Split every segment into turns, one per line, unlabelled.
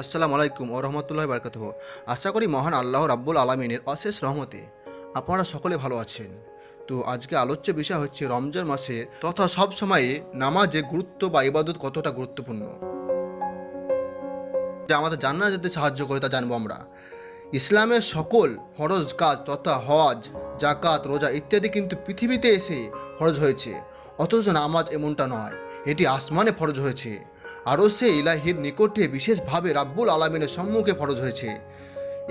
আসসালামু আলাইকুম ও রহমতুল্লাহি বারাকাতুহ। আশা করি মহান আল্লাহ রাব্বুল আলামিনের অশেষ রহমতে আপনারা সকলে ভালো আছেন। তো আজকে আলোচ্য বিষয় হচ্ছে রমজান মাসের তথা সব সময়ে নামাজের গুরুত্ব বা ইবাদত কতটা গুরুত্বপূর্ণ, যা আমাদের জান্নাত যেতে সাহায্য করে তা জানবো আমরা। ইসলামের সকল ফরজ কাজ তথা হজ, জাকাত, রোজা ইত্যাদি কিন্তু পৃথিবীতে এসে ফরজ হয়েছে, অথচ নামাজ এমনটা নয়, এটি আসমানে ফরজ হয়েছে। আরও সে ইলাহির নিকটে বিশেষভাবে রাব্বুল আলামিনের সম্মুখে ফরজ হয়েছে।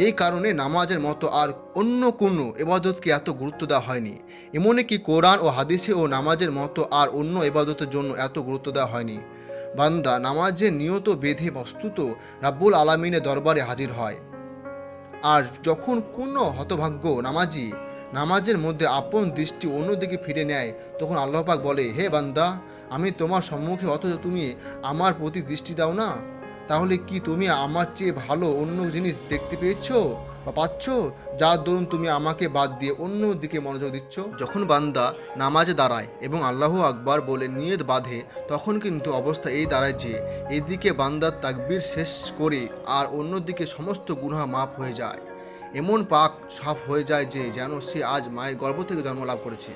এই কারণে নামাজের মতো আর অন্য কোনো ইবাদতকে এত গুরুত্ব দেওয়া হয়নি। এমনকি কোরআন ও হাদিসে ও নামাজের মতো আর অন্য ইবাদতের জন্য এত গুরুত্ব দেওয়া হয়নি। বান্দা নামাজের নিয়ত বেঁধে বস্তুত রাব্বুল আলামিনের দরবারে হাজির হয়। আর যখন কোনো হতভাগ্য নামাজি নামাজের মধ্যে আপন দৃষ্টি অন্যদিকে ফিরে নেয়, তখন আল্লাহ পাক বলে, হে বান্দা, আমি তোমার সম্মুখে, অথচ তুমি আমার প্রতি দৃষ্টি দাও না। তাহলে কি তুমি আমার চেয়ে ভালো অন্য জিনিস দেখতে পেয়েছো বা পাচ্ছ, যার দরুন তুমি আমাকে বাদ দিয়ে অন্য দিকে মনোযোগ দিচ্ছ? যখন বান্দা নামাজে দাঁড়ায় এবং আল্লাহু আকবার বলে নিয়ত বাঁধে, তখন কিন্তু অবস্থা এই দাঁড়ায় যে এদিকে বান্দার তাকবীর শেষ করে আর অন্যদিকে সমস্ত গুনাহ মাফ হয়ে যায়। এমন পাক সাফ হয়ে যায় যে যেন সে আজ মায়ের গর্ভ থেকে জন্ম লাভ করেছে।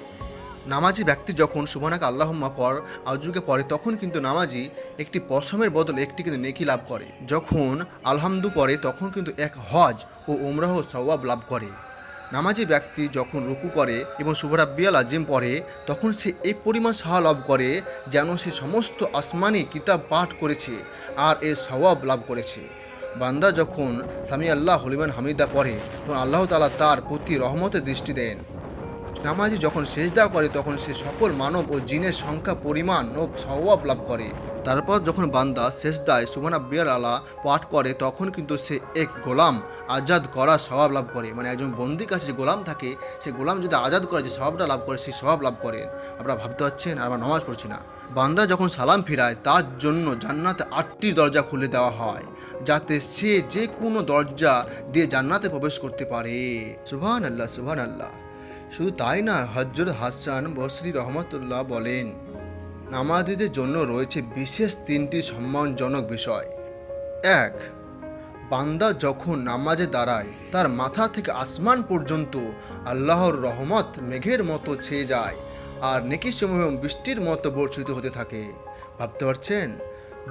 নামাজি ব্যক্তি যখন সুবহানাকা আল্লাহুম্মা পর আউযুকে পড়ে, তখন কিন্তু নামাজি একটি পশমের বদলে একটি কিন্তু নেকি লাভ করে। যখন আলহামদু পড়ে, তখন কিন্তু এক হজ ও উমরাহ সওয়াব লাভ করে। নামাজি ব্যক্তি যখন রুকু করে এবং সুবহানাল্লাহিল আজিম পড়ে, তখন সে এই পরিমাণ সাহা লাভ করে যেন সে সমস্ত আসমানি কিতাব পাঠ করেছে আর এর সওয়াব লাভ করেছে। বান্দা যখন সামি আল্লাহ লিমান হামিদা পড়ে, তখন আল্লাহ তাআলা তার প্রতি রহমতের দৃষ্টি দেন। নামাজি যখন সেজদা করে, তখন সে সকল মানব ও জিনের সংখ্যা পরিমাণ ও সওয়াব লাভ করে। তারপর যখন বান্দা সেজদায় সুবহানাল্লাহিল আলা পাঠ করে, তখন কিন্তু সে এক গোলাম আজাদ করা সওয়াব লাভ করে। মানে একজন বন্দির কাছে যে গোলাম থাকে, সে গোলাম যদি আজাদ করে যে সওয়াবটা লাভ করে, সেই সওয়াব লাভ করে। আপনারা ভাবতে পারছেন, আর আমরা নামাজ পড়ছি না। বান্দা যখন সালাম ফিরায়, তার জন্য জান্নাতে 8টি দরজা খুলে দেওয়া হয়, যাতে সে যে কোনো দরজা দিয়ে জান্নাতে প্রবেশ করতে পারে। সুবহানাল্লাহ, সুবহানাল্লাহ। শুধু তাই না, হযরত হাসান বসরি রহমতুল্লাহ বলেন, নামাজীদের জন্য রয়েছে বিশেষ 3টি সম্মানজনক বিষয়। 1. বান্দা যখন নামাজে দাঁড়ায়, তার মাথা থেকে আসমান পর্যন্ত আল্লাহর রহমত মেঘের মতো ছেয়ে যায় আর নেকিসমূহ বৃষ্টির মতো বর্ষিত হতে থাকে। ভাবতে পারছেন?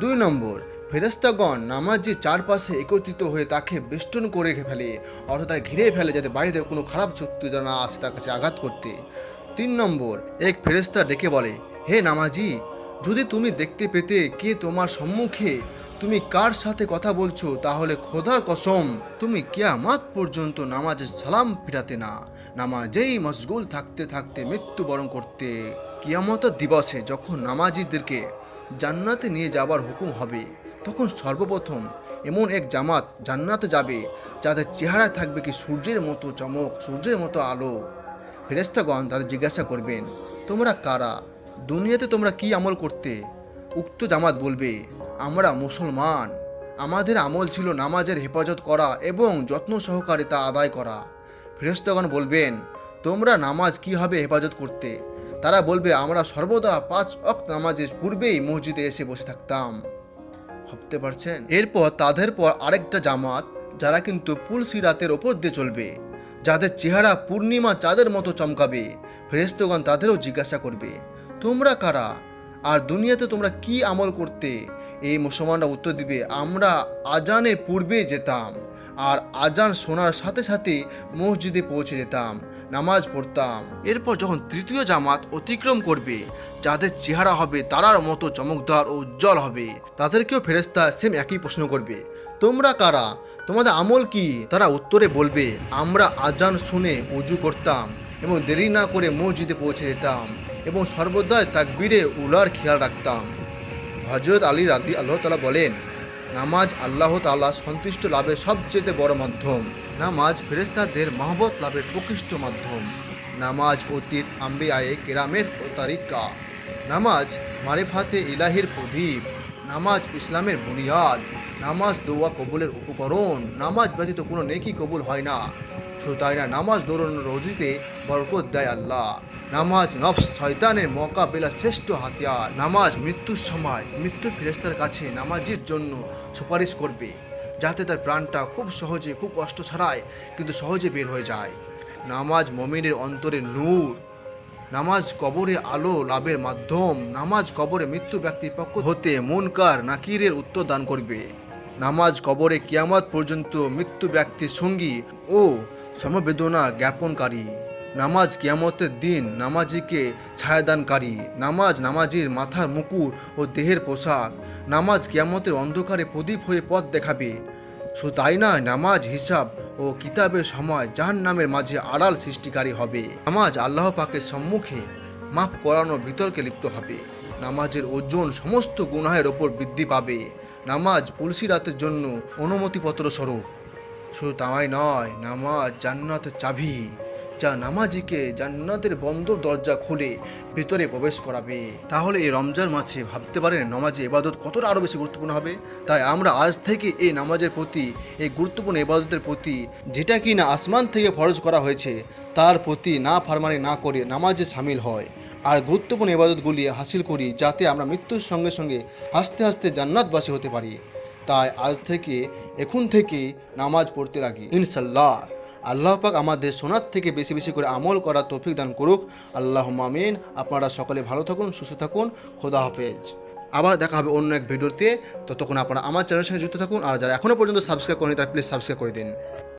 2 নম্বর, ফেরেশতাগণ নামাজের চারপাশে একত্রিত হয়ে তাকে বেষ্টন করে ফেলে, অর্থাৎ তাকে ঘিরে ফেলে, যাতে বাইরে থেকে কোনো খারাপ শক্তি না আসে তার কাছে আঘাত করতে। 3 নম্বর, এক ফেরেশতা ডেকে বলে, হে নামাজি, যদি তুমি দেখতে পেতে কে তোমার সম্মুখে তুমি কার সাথে কথা বলছো, তাহলে খোদার কসম তুমি কিয়ামত পর্যন্ত নামাজে সালাম ফিরাতে না, নামাজেই মশগুল থাকতে থাকতে মৃত্যুবরণ করতে। কিয়ামতের দিবসে যখন নামাজিদেরকে জান্নাতে নিয়ে যাবার হুকুম হবে, তখন সর্বপ্রথম এমন এক জামাত জান্নাতে যাবে যাদের চেহারায় থাকবে কি সূর্যের মতো চমক, সূর্যের মতো আলো। ফেরেশতাগণ তাদের জিজ্ঞাসা করবেন, তোমরা কারা? দুনিয়াতে তোমরা কি আমল করতে? উক্ত জামাত বলবে, আমরা মুসলমান। আমাদের আমল ছিল নামাজের হেফাজত করা এবং যত্ন সহকারে তা আদায় করা। ফেরেশতাগণ বলবেন, তোমরা নামাজ কিভাবে হেফাজত করতে? তারা বলবে, আমরা সর্বদা 5 ওয়াক্ত নামাজের পূর্বেই মসজিদে এসে বসে থাকতাম। ভাবতে পারছেন? এরপর তাদের পর আরেকটা জামাত, যারা কিন্তু পুলসিরাতের ওপর দিয়ে চলবে, যাদের চেহারা পূর্ণিমা চাঁদের মতো চমকাবে। ফেরেশতাগণ তাদেরও জিজ্ঞাসা করবে, তোমরা কারা আর দুনিয়াতে তোমরা কি আমল করতে? এই মুসলমানরা উত্তর দিবে, আমরা আজানের পূর্বে যেতাম আর আজান শোনার সাথে সাথে মসজিদে পৌঁছে যেতাম, নামাজ পড়তাম। এরপর যখন তৃতীয় জামাত অতিক্রম করবে, যাদের চেহারা হবে তারার মতো চমকদার ও উজ্জ্বল হবে, তাদেরকেও ফেরেশতা সেম একই প্রশ্ন করবে, তোমরা কারা? তোমাদের আমল কি? তারা উত্তরে বলবে, আমরা আজান শুনে উজু করতাম এবং দেরি না করে মসজিদে পৌঁছে যেতাম এবং সর্বদাই তাকবীরে উলার খেয়াল রাখতাম। হযরত আলী রাদিয়াল্লাহু তাআলা বলেন, নামাজ আল্লাহ তাআলা সন্তুষ্ট লাভের সবচেয়ে বড় মাধ্যম। নামাজ ফেরেশতাদের মহব্বত লাভের প্রকৃষ্ট মাধ্যম। নামাজ অতীত আম্বিয়ায়ে কেরামের তারিকা। নামাজ মারিফাতে ইলাহির প্রদীপ। নামাজ ইসলামের বুনিয়াদ। নামাজ দোয়া কবুলের উপকরণ। নামাজ ব্যতীত কোনো নেকি কবুল হয় না। শুধু তাই না, নামাজ দৌড়ানোর রোজিতে বরকত দেয় আল্লাহ। নামাজ নফস শয়তানের মোকাবেলা শ্রেষ্ঠ হাতিয়ার। নামাজ মৃত্যুর সময় মৃত্যু ফেরেশতার কাছে নামাজের জন্য সুপারিশ করবে। যাতে তার প্রাণটা খুব সহজে, খুব কষ্ট ছাড়াই কিন্তু সহজে বের হয়ে যায়। নামাজ মুমিনের অন্তরে নূর, নামাজ কবরে আলো লাভের মাধ্যম, নামাজ কবরে মৃত্যু ব্যক্তির পক্ষ হতে মুনকার নাকিরের উত্তর দান করবে। নামাজ কবরে কিয়ামত পর্যন্ত মৃত্যু ব্যক্তির সঙ্গী ও সমবেদনা জ্ঞাপনকারী। নামাজ কিয়ামতের দিন নামাজিকে ছায়াদানকারী। নামাজ নামাজির মাথার মুকুট ও দেহের পোশাক। নামাজ কিয়ামতের অন্ধকারে প্রদীপ হয়ে পথ দেখাবে। শুধু তাই নয়, নামাজ হিসাব ও কিতাবের সময় জাহান্নামের মাঝে আড়াল সৃষ্টিকারী হবে। নামাজ আল্লাহ পাকের সম্মুখে মাফ করানো বিতর্কে লিপ্ত হবে। নামাজের ওজন সমস্ত গুনাহের ওপর বৃদ্ধি পাবে। নামাজ পুলসিরাতের জন্য অনুমতিপত্র স্বরূপ। শুধু তাই নয়, নামাজ জান্নাতের চাবি, যা নামাজিকে জান্নাতের বন্দর দরজা খুলে ভিতরে প্রবেশ করাবে। তাহলে এই রমজান মাসে ভাবতে পারেন নামাজে ইবাদত কতটা আরও বেশি গুরুত্বপূর্ণ হবে। তাই আমরা আজ থেকে এই নামাজের প্রতি, এই গুরুত্বপূর্ণ ইবাদতের প্রতি, যেটা কি না আসমান থেকে ফরজ করা হয়েছে, তার প্রতি না ফারমানি না করে নামাজে সামিল হয় আর গুরুত্বপূর্ণ ইবাদতগুলি হাসিল করি, যাতে আমরা মৃত্যুর সঙ্গে সঙ্গে হাসতে হাসতে জান্নাতবাসী হতে পারি। তাই আজ থেকে, এখন থেকেই নামাজ পড়তে লাগি ইনশাল্লাহ। আল্লাহ পাক আমাদের শোনার থেকে বেশি বেশি করে আমল করার তৌফিক দান করুক। আল্লাহুম্মা আমিন। আপনারা সকলে ভালো থাকুন, সুস্থ থাকুন। খোদা হাফেজ। আবার দেখা হবে অন্য এক ভিডিওতে। ততক্ষণ আপনারা আমার চ্যানেলের সঙ্গে যুক্ত থাকুন। আর যারা এখনও পর্যন্ত সাবস্ক্রাইব করেনি তারা প্লিজ সাবস্ক্রাইব করে দিন।